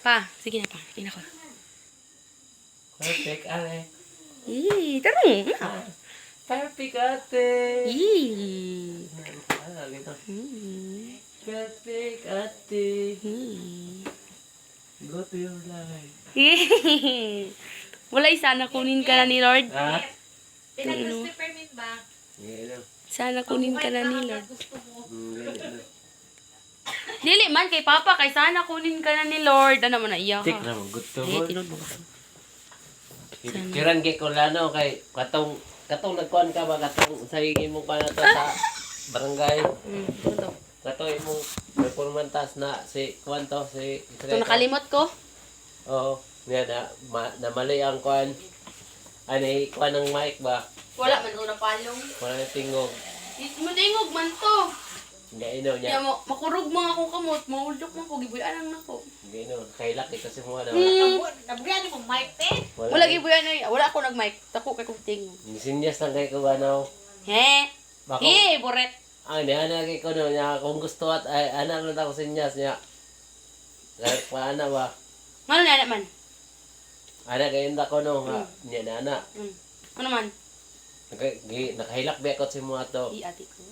Pa, sige na pa. Sige na ko. Perfect, ate. Tarong. Perfect, ate. Ganito. Perfect, ate. Go to your life. Wala, sana kunin ka na ni Lord. Ha? Pinag-peppermint ba? Ganito. Sana kunin ka na ni Lord. Gusto mo. Ganito. Dili man kay Papa, kay sana kunin ka na ni Lord. Ano man na iya Tik ha? na mo, gusto Eh, mo. tinod mo gusto. Kiran kay Colano kay katong nagkuhan ka ba katong sa mo pa na to sa barangay. Ano to? Katong imong performance na si kuan to si Ito nakalimot ko. Oo, niya na mali ang kuan. Ani kuan ng mic ba? Wala man una palong. Wala na tingog. Matingog man to. Gaino Kaya niya. makurog mga akong kamot, mauldok man ko, gibuyan lang nako. Gaino, kailak kasi mo ano. Nabuyan mo, Mike, te. Wala gibuyan ay, wala ako nag-mic. Tako kay kong tingog. Sinyas lang kay ko ano. He? Bako. He, boret. Niya na kay ko no niya kung gusto at ay ana na ako sinyas niya. Kahit pa ana ba? Ano na man? Ana kay inda ko no ha. Niya na ana. Ano man? Nakahilak ba ko si mo ato. Ati ko.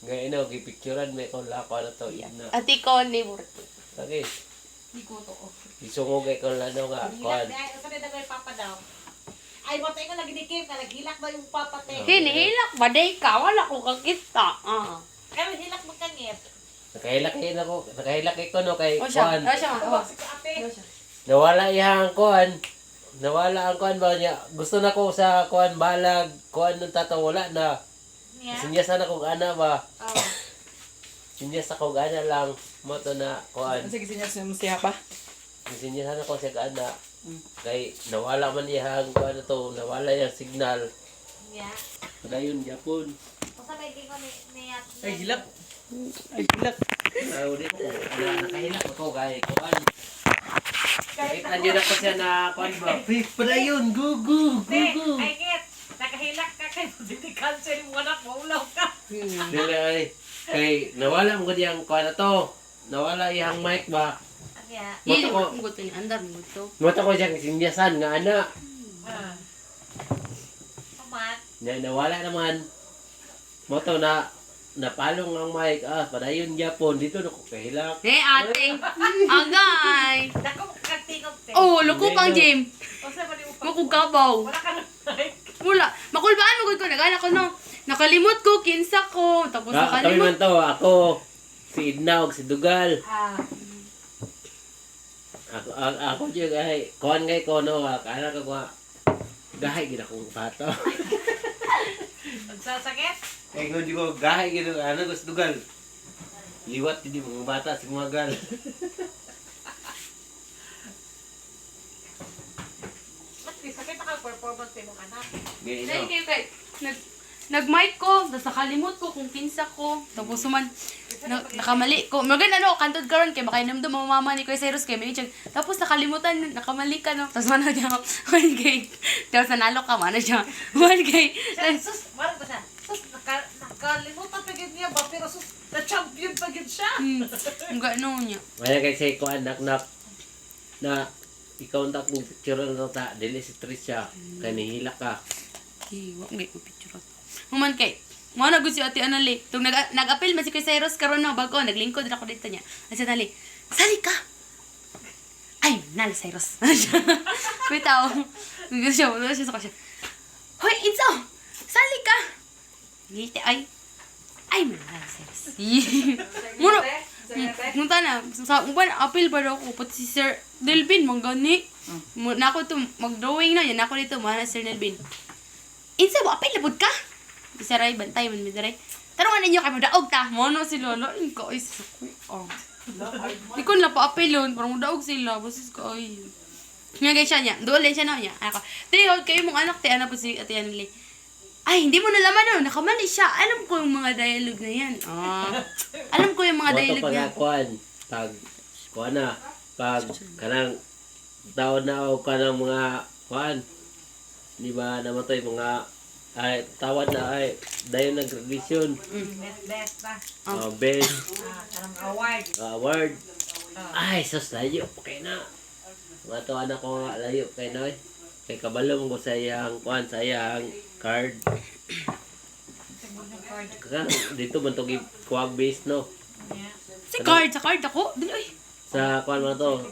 Gaino gipicturean me ko la ko na to ina. Ati ko ni boret. Sige. Di ko to. Isungog kay ko lano nga kuan. Ay, saan na daw papa daw? Ay, mo tayo ko lagi ni Kim, naghilak ba yung papa, te? Hinihilak ba day ka? Wala ko kakita. Ay, hilak mo kangit. Nakahilak kay ko no kay O siya, kuan. o siya. Tawag si ko, ate. Nawala iya ang kuan. Nawala ang kuan ba niya. Gusto na ko sa kuan balag, kuan nung tato wala na. Niya? Sinyasan ako ana ba. Oo. Sinyas ako ana lang mo to na kuan. Sige, sinyas mo siya pa. Sinyasan ako sa ana. Kay nawala man iya ang kuan na to, nawala yung signal. Niya? Dayon Japon. Basta may di ko ni Ay, hilak. Ay, hilak. Di ko nakahilak ako kay kuan. Kahit nandiyan ako siya na kuan ba. Padayon, gugu, Te, gugu. ay, Kit. Nakahilak ka kay hindi cancel mo anak, maulaw ka. Dili ay kay nawala mo gud yang kuan na to. Nawala iyang mic ba. Niya? Hindi Moto ko. ko gusto ni Andar mo to. Moto ko siyang sinyasan nga ana. Pamat. Nawala naman. Moto na napalong ang mic. Padayon Japon dito na ko kahilak. Ating. Agay. Dako kagtingog, te. Oh, luko kang Jim. Basta ba di mo Makog kabaw. Wala ka na Mike. Wala. Makulbaan mo gud ko. Nagala ko no. Nakalimot ko, kinsa ko. Tapos Kami nakalimot. man to, ako, si Idna ug si Dugal. Ako dyan ay, kuhan ngay ko no, kaya ka ko, gahay gina kong pato. Magsasakit? Kaya kung di ko, gahay gina, ko si Dugal. Liwat hindi mga bata, si mga gal. Mas di sakit na performance mo anak. Ngayon Dahil no. kayo kay, nag-mic ko, tapos nakalimot ko kung kinsa ko. Tapos suman, nakamali ko. Maganda no, kantod karon kay makainamdum ang mama ni Kuya Cyrus kay may tapos nakalimutan, nakamali ka no. Tapos mana niya, 1K. Tapos nanalo ka, mana siya, 1K. Sus, marang ba siya? Sus, nakalimutan pa gid niya ba? Pero sus, na-champion pa gid siya. Ang gano'n niya. Kaya kasi ko anak na ikaw ang takong picture na ta, dili si Trisha, kaya nihilak ka. Wag may picture ato. Human kay, mo na gud si Ate Anali. Tung nag-appeal man si Kuya Cyrus karon na bago naglingkod ra ko dito niya. Ate Anali, sali ka. Ay, nal Cyrus. Wait tao. Gusto siya sa kasya. Hoy, Inso! Sali ka. Ngiti ay. Ay, nal Cyrus. Muna. Munta na. Sa uban appeal ba daw ko pati si Sir Delvin manggani. Na ako to mag-drawing na yan ako dito mana Sir Delvin. Insa mo apil labod ka? Isa ray bantay man mi dere. Tarungan ninyo kay modaog ta. Mono si lolo ko is oh. Di ko na pa apilon parang modaog sila basis ko ay. Nga guys siya niya. Doon siya na niya. Ako. Tiyo kayo mong anak ti ana po si Ate Anli. Ay, hindi mo nalaman no. Nakamali siya. Alam ko yung mga dialogue na yan. Alam ko yung mga dialogue niya. Kuan, kuan na, pag kanang taon na o kanang mga kuan, di ba namatay mga ay tawad na ay dayon na graduation Best ba? best Karang award. award Ay, sus, layo. Okay na. Mga to anak ko nga, layo. Kay Noy. Kay kabalong ko sa iyang, kuhan, sa iyang card. Dito man ito kuwag base, no? Si card, sa card ako. Dili, ay. Sa kuhan mo to.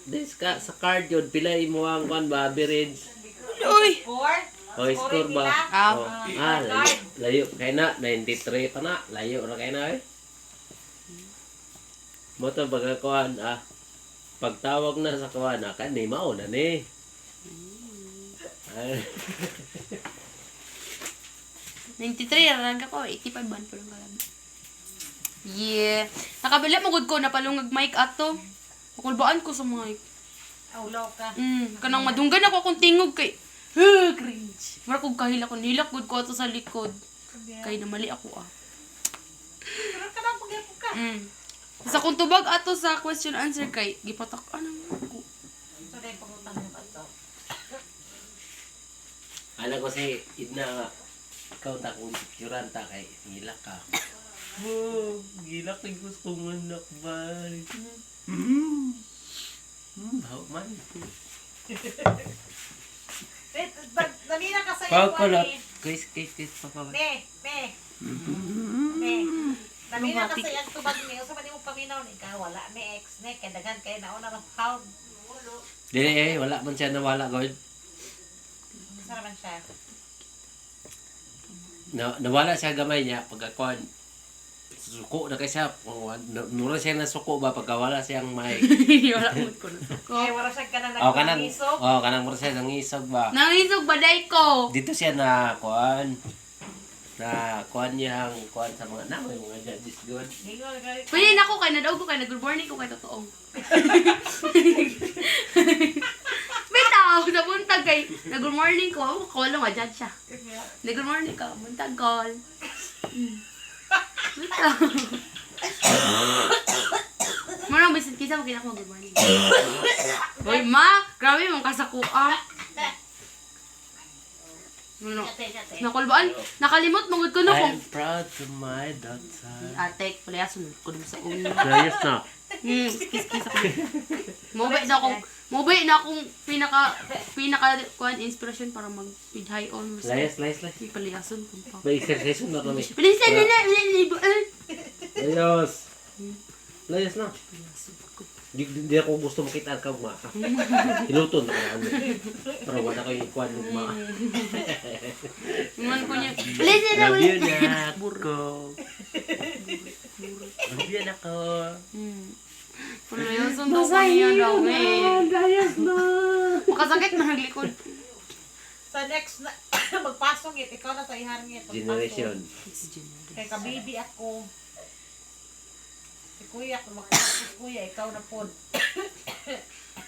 This ka, sa card yun, pilay mo ang kuhan ba, average. Uy. O, score ba? Ah. O, layo. Layo. Kaya na, 93 pa na. Layo na kaya na eh. Mo to pagkakuhan, pagtawag na sa kuhan, kan, ni mauna ni. Ay. 93 lang ako. 85 ban pa lang kalabi. Yeah. Nakabila magud ko napalungag mic ato. Makulbaan ko sa mic. Ulaw ka. Kanang madunggan ako akong tingog kay cringe. Mara kog kahila ko nilak gud ko ato sa likod. Kay namali ako Pero ka lang pag ka. Sa kung tubag ato sa question answer kay gipatak ano ko. So, dahil pangutan mo ba ito? Alam ko si Idna nga, ikaw ta kung picturean ta kay hilak ka. Wow, gilak kay gusto mo anak ba? Baho man. Namina ka sa Pag iyo, ko lang, Ani. quiz, papa. Ne. Namina ka sa iyang tubag niyo. Sa man mo paminaw ni ka wala ni ex ne kay daghan kay nauna ng pound. Dili wala man siya nawala god. Sara man siya. Nawala siya gamay niya pagkakuan. Suko na kay siya. Nura siya na suko ba pagkawala siyang may. Wala mo ko na. Kay wala siya ka na kanang nagpamisok. kanang mura siya nangisog ba. Nangisog baday ko. Dito siya na kuan. Na kuan niyang kuan sa mga namoy mga judges good. Pwede na ako kay nadaog ko kay nag-good morning ko kay totoong. Bitaw sa buntag kay nag-good morning ko. Ako kolong nga judge siya. Nag-good morning ka, buntag call. Bitaw. Marang bisit kisa magkita ko good morning. Hoy ma, grabe mong kasakua. Ano? Nakulbaan, nakalimot mong ko no kung proud to my daughter. ate, pala sunod ko dun sa una. Serious na. Kiss ako. Mobile na akong pinaka kuan inspiration para mag with high on. Layas. Paliason kung pa. May exercise na kami. Palisan na libuan. Layas na. Hindi ako gusto makita ka ma. Hiluton na ano. Para wala ko yung kuan ng ma. Man ko niya. Palisan na. Love you na ko. Love you na ko. Paliason daw ko niya daw eh. Layas na. Makasakit na naglikod. Sa next na magpasok it ikaw na sa ihan ngit. Generation. Kay ka baby ako. Si kuya kung magpasok kuya ikaw na pod.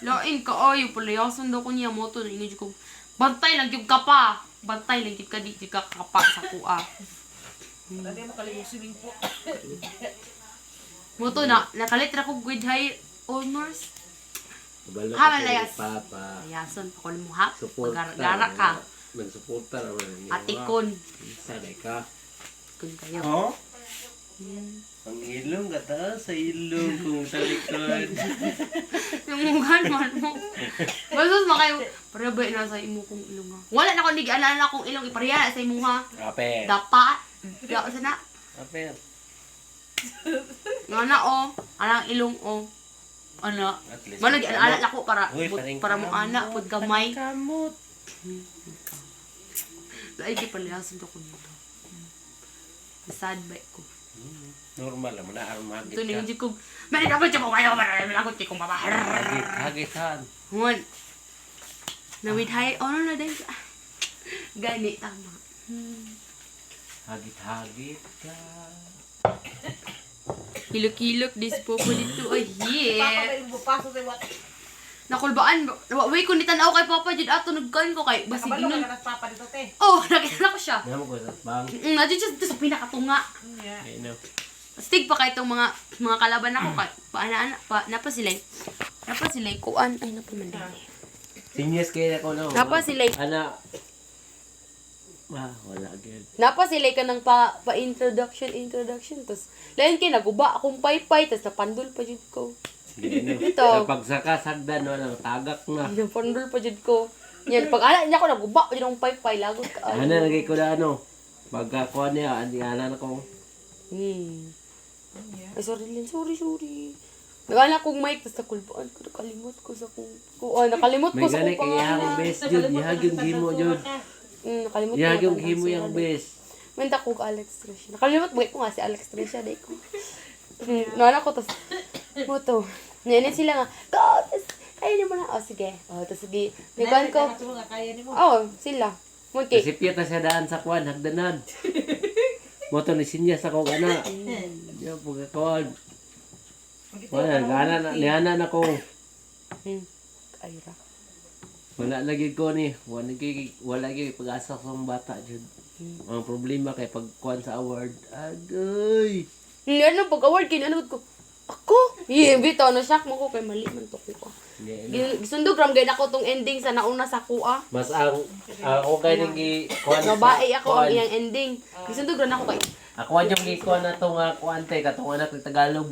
Lain ka ay paliason daw ko niya moto na ingid ko. Bantay lang gyud ka pa. Bantay lang gyud ka di ka kapa sa kuha. Dali mo kali yung swimming pool. Moto na nakalit ra ko with high honors. Kabalo Layas. Papa. Paliason pa ko mo ha. Suporta. Gara ka. Nagsuporta naman. Atikon. Sanay ka. Kun kayo. Oh? Ang ilong ka ta sa ilong kung sa likod. Yung munghan man mo. Basos makayo. Parabay na sa imo kong ilong ha. Wala na ko nigi-alala na kong ilong ipareha sa imo ha. Ape. Dapat. Dapat sana. Ape. Nga na o. Anang ilong o. Ana. At least. Mo nagi-alala na ko para Uy, paring para mo ana pud gamay. Kamot. Lain kay palihason ko nito. Sad ba ko. Normal lang. Muna ang magit Ito ka. ni ko. Mani dapat siya mo kayo para lagot kay kong mabahar. Hagitan. Huwag. Nawid hay. Ano na dahil? Gani, tama. Hagit ka. Hilok-hilok, dis po po dito. Ay, Papa yeah. may bupasok sa wat. Nakulbaan. Wait, kung nitanaw kay Papa, jud ato nagkan ko kay. Basi Kabalo ginon. ka na papa dito te. Oh, nakita na ko siya. Naman ko sa bang. Nadyo siya dito sa pinakatunga. Yeah. I know. Stig pa kay itong mga kalaban ako. Napa sila. Napa sila. Kuan. Ay, napa man din. Sinyas kayo ako na. Napa sila. Ana. Wala gyud. Napa sila ka ng pa-introduction, tapos lain kay naguba akong paypay, tapos napandol pa jud ko. Di no. Ito. Kapag saka sagdan walang tagak na. Napandol pa jud ko. Yan, pag ala niya ako naguba, jud akong paypay, lagot ka. Ano lagi ko na ano? Pagkakuha niya, andianan ako. Ay, sorry Lin, sorry. Nagana akong mic, tapos nakulbaan ko, nakalimot ko sa kung... nakalimot ko May sa gani kung kay yang pangalan. best jud, ihag yung himo jud. Nakalimot ko. Ihag yung na himo pangalan. yang best. Minta ko ka Alex Trescia. Nakalimot mo ko nga si Alex Trescia, day ko. Nana ko, tapos, mo to. Nainin sila nga, go! Tapos, ayun mo na. Sige. Tapos sige. Nagkaan ko. Kaya ni mo. Sila. Okay. Kasi piyata sa daan sa kuan, hagdanan. Moto ni sinya sa kong ana. Yo pagkakuan. Wala, gana na ko. Ayra. Wala lagi ko ni, wala lagi pag-asa sa mga bata jud. Ang problema kay pagkuan sa award, agoy. Ano, pag-award, kinanood ko. Ako? Bitaw, na-shock mo ko kay mali man to ko. Gisundog ram gayud ako tong ending sa nauna sa kuha. Mas ang ako kay nang kuan. Babae ako ang iyang ending. Gisundog ram ako kay. Ako yung gikuan na to nga kuante katong anak ng Tagalog.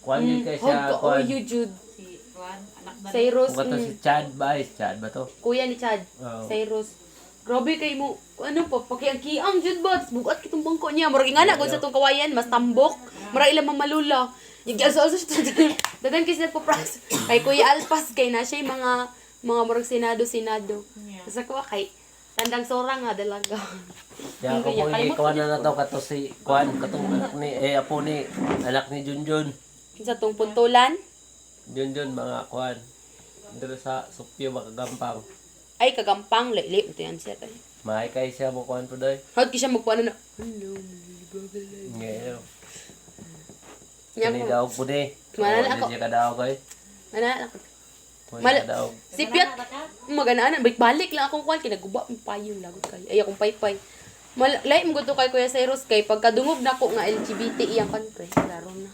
Kuan yun kay siya Oh, kuan. you Jude. Si Juan, anak na. Cyrus. Kung si Chad ba? Chad ba to? Kuya ni Chad. Oo. Cyrus. Grabe kay mo. Ano pa, pakiang-kiang Jude ba? Bukat kitong bangko niya. Marag ingana kung sa tong kawayan, mas tambok. Marag ilang mamalula. Yung also siya. Dagan kasi nagpo-pras. Kay Kuya Alpas, kay na siya yung mga marag senado. Tapos ako kay tandang sorang nga dalaga. Ya ako kung gikuan na to kato si kuan katong anak ni apo ni anak ni Junjun. Sa tong puntulan, Junjun mga kuan. Dito sa Supyo makagampang. ay kagampang, lili. Ito yan siya tayo. Mahay kay siya mo kuan to doy. Hawad ki siya magkuha na. Hello, Ngayon. Yan Kani po. daw po di. Manala ako. Hindi ka daw kay. Ano? Wala daw. Si Piat, maganaan. Balik lang akong kuhan. Kinaguba ang payong lagot kayo. Ay, akong paypay. Lahat mo to kay Kuya Cyrus kay pagkadungog na ko nga LGBT iyang country. Klaro na.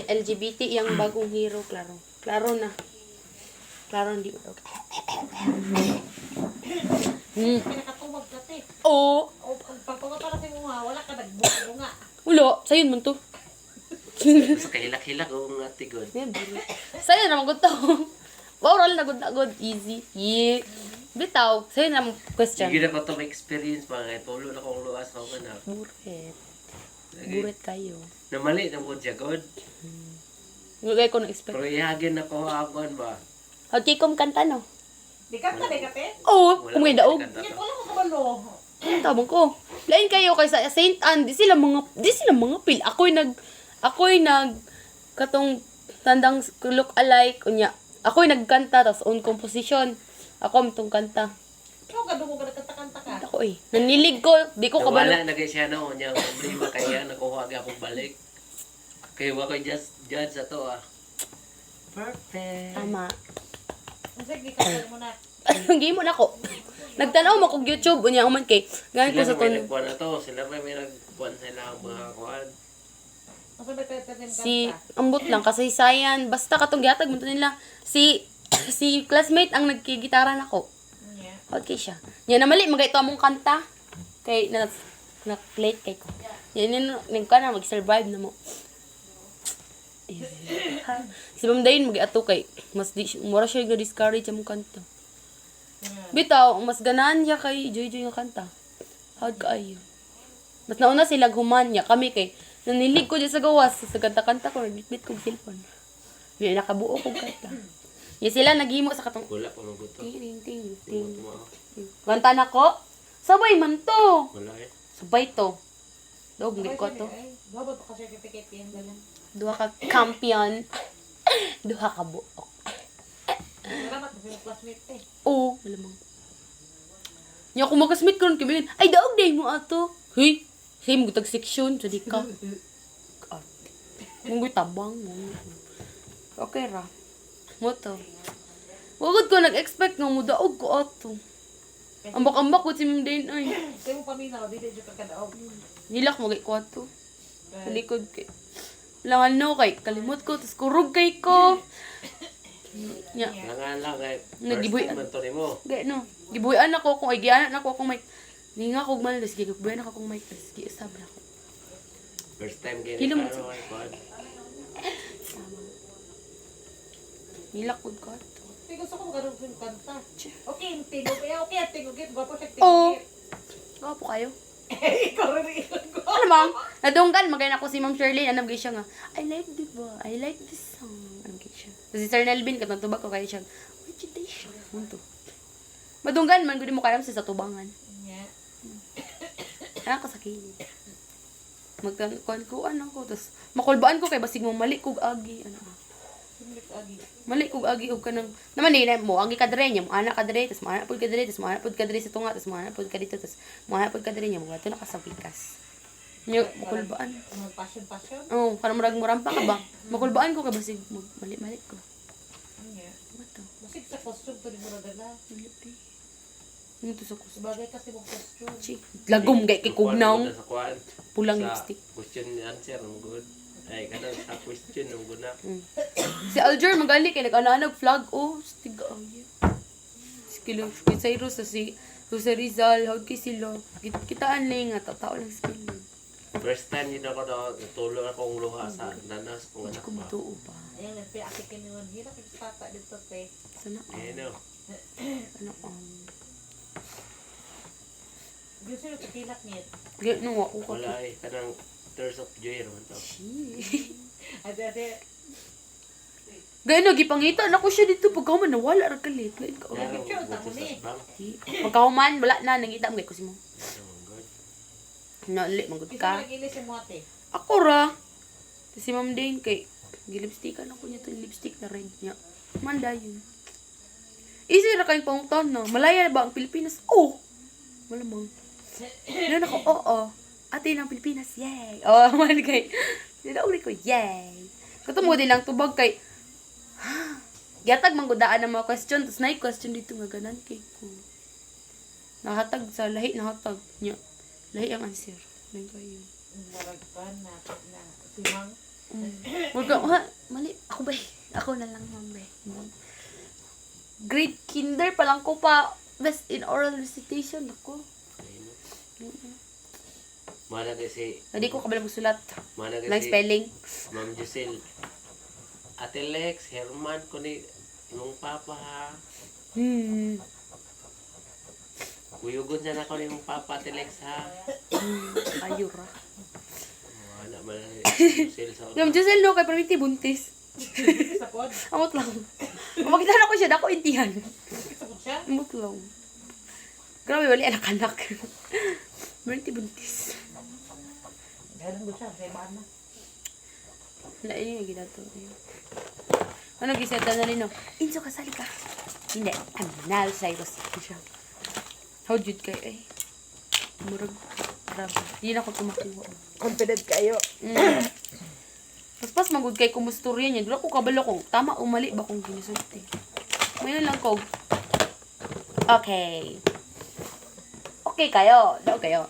LGBT iyang bagong hero. Klaro na. Klaro hindi mo daw. Pinakatubag ka, te. Oo. O, pagpapagawa para sa mga, wala ka nagbunga. Ulo. Sayon man to. Sa kahilak-hilak o nga tigon. Sayon naman gud to. Oral na gud. Easy. Yeah. Bitaw. Sayon naman question. Sige na ko to experience mga tulo na kong luwas ko na. Buret kayo. Namali na mo siya god. Gagay ko na-expect. Pero ihagin ako hagon ba? Okay, kum kanta no? Di ka ka, te. Oo, kung may daog. Yan, wala mo kabalo. Ang tabang ko. Lain kayo kay sa Saint Anne, di sila mga pil. Ako'y nag katong tandang look alike unya. Ako'y nagkanta tapos own composition. Ako mitong kanta. Ikaw ka, dungo ka, nagkanta ka. Ako nanilig ko, di ko kabalo. Wala na kay siya no, niya problema kaya nakuha ako balik. Kaya wa ko judge sa to ah. Perfect. Tama. Sige, kakal mo na. Gimo na ko. Nagtanaw mo kog YouTube unya man kay. Ganyan ko sa Sila may ton. nagkuhan na to, sila may nagkuhan sila ang mga kuhan. Masa may pwede Si ambot lang kasaysayan. Basta katong gihatag mo to nila. Si classmate ang nagkigitara nako. Yeah. Okay siya. Yan na mali, magayto among kanta. Kay, na-plate kay ko. Yan yun, ka na, mag-survive na mo. Si Ma'am Dayin, mag-ato kay, mura siya yung discourage among kanta. Bitaw, mas ganahan niya kay Joy nga kanta. How'd ka ayo? Mas nauna sila human niya. Kami kay, nanilig ko dyan sa gawas. Sa kanta-kanta ko, nagbitbit kong cellphone. May nakabuo kong kanta. Yan sila naghimo sa katong Wala pa maguto. ting. Kanta na ko. Sabay man to. Wala eh. Sabay to. Dog ko to. Babot ka certificate yan, ganun. Duha ka champion. Duha ka buok. Salamat na sila classmate, te. Oo, malamang. Nya ko makasmit karon kami. Ay daog day mo ato. Hey, same gutag section so di ka. Munggoy tabang mo. Okay ra. Mo to. Wagod ko nag-expect nga mo daog ko ato. Ambak-ambak ko si Ma'am Dayin ay. Kaya mo paminaw, di dito ka kadaog. Nilak mo kay ko ato. Sa likod kay. Langan no kay kalimot ko tas kurog kay ko. Nya. Langan lang kay Nagibuy- first time man to nimo. Gay no. Gibuyan ako kung ay gianan ako kung may Hindi nga kog malas, sige, buwan ako kung may tas, sige, usab na ako. First time kayo Hilom. nagkaroon ay kuan. Nilakod ko ato. Hindi gusto ko magkaroon yung kanta. Okay, yung tingog. Okay, ang tingogit. Gwapo siya Oo. tingogit. Gawa po kayo. Ikaw rin ko. Ano bang? Nadunggan, magayon ako si Ma'am Shirley. Anong kayo siya nga, I like I like this song. Anong kayo siya. Tapos si Sir Nelvin, katutubag ko kayo siya. Vegetation. Munto. Madunggan, man gudi mo kaya sa tubangan. Yeah. Anak ka sa kilid. Magtangkuan ko, ano ko. Tapos makulbaan ko kay basig mo mali kog agi. Ano ba? Sumlik agi. Mali kog agi og kanang naman ni mo agi ka dire nya mo anak ka dire tas mo anak pud ka dire tas mo anak pud ka dire sa tunga tas mo anak pud ka dito tas mo anak pud ka dire nya mo ato na ka sa pikas. Nya makulbaan. Mga passion. Oh, kanang murag murampa ka ba? Makulbaan ko kay basig mo mali ko. Yeah. Mato. Masig sa costume to ni mo dala. Mali pa. Ano to sa kus? Sabagay kasi mong costume. Chi. Lagom gay kay kugnaw. Sa kuan. Pulang Sa lipstick. question and answer mo good. Ay kanang sa question mo guna. Si Alger magali kay nag-ana flag oh, stiga oh. Si Kilo Cyrus sa si Jose Rizal, how kay sila. Kitaan lang nga tao lang skill. First time yun ako natulog akong luha sa nanas kong anak Kung ba. tuo ba? Ayan, nagpiakit ka naman. Hirap yung tata dito, te. Sana Eh no. ano Gusto nyo kakilat niya. Gano ako ka. Wala eh kanang tears of joy naman to. Ate. Gano gipangita na ko siya dito pagkaman nawala ra kalit. Lain ka. Yarang picture, buti tamo sa ni. bang. Pagkahuman wala na nangita mo kay ko si mo. Oh, good. Nali magud Gusto ka. mo nag-ilis yung mga, te. Ako ra. Si Ma'am Dane kay gilipstickan ako niya to lipstick na red niya. Manda yun. Easy ra kay pangutana na. Malaya na ba ang Pilipinas? Oh. Malamang. Ano ako? Oo. Ate ng Pilipinas. Yay. Oh, man kay. Dinauli ko. Yay. Kato mo din lang tubag kay Gihatag manggudaan ng mga question, tapos na question dito nga ganan kay ko. Nahatag sa lahi, nahatag niya. Lahi ang answer. Lang kayo. Naragpan na si Mang. Wag ka, mali. Ako ba? Ako na lang, ma'am ba? Grade kinder pa lang ko pa. Best in oral recitation ako. Mana kasi Hindi ko kabala magsulat. mana Lang kasi spelling. Ma'am Giselle. Ate Lex, Herman ko ni nung papa ha. Kuyugon na ako ni mong papa Ate Lex ha. Ayura. Wala man Giselle sa Yung Giselle no, kay Pramiti buntis. Sa pod. Amot lang. Makita na ko siya, dako intihan. Sa pod siya. Amot lang. Grabe, wali anak-anak. Pramiti buntis. Ganun mo siya. Sa iba na. Wala yun yung ginato. Ano giseta na rin no? Inso kasali ka. Hindi. I'm now Cyrus. Siya. How did kayo eh? Murag. Grabe. Hindi na ako tumakuha. Confident kayo. Pas magud kay kumusturya niya. Dula ko kabalo kung tama o mali ba kung ginisulti. Mayroon lang ko. Okay. Okay kayo. Daw kayo.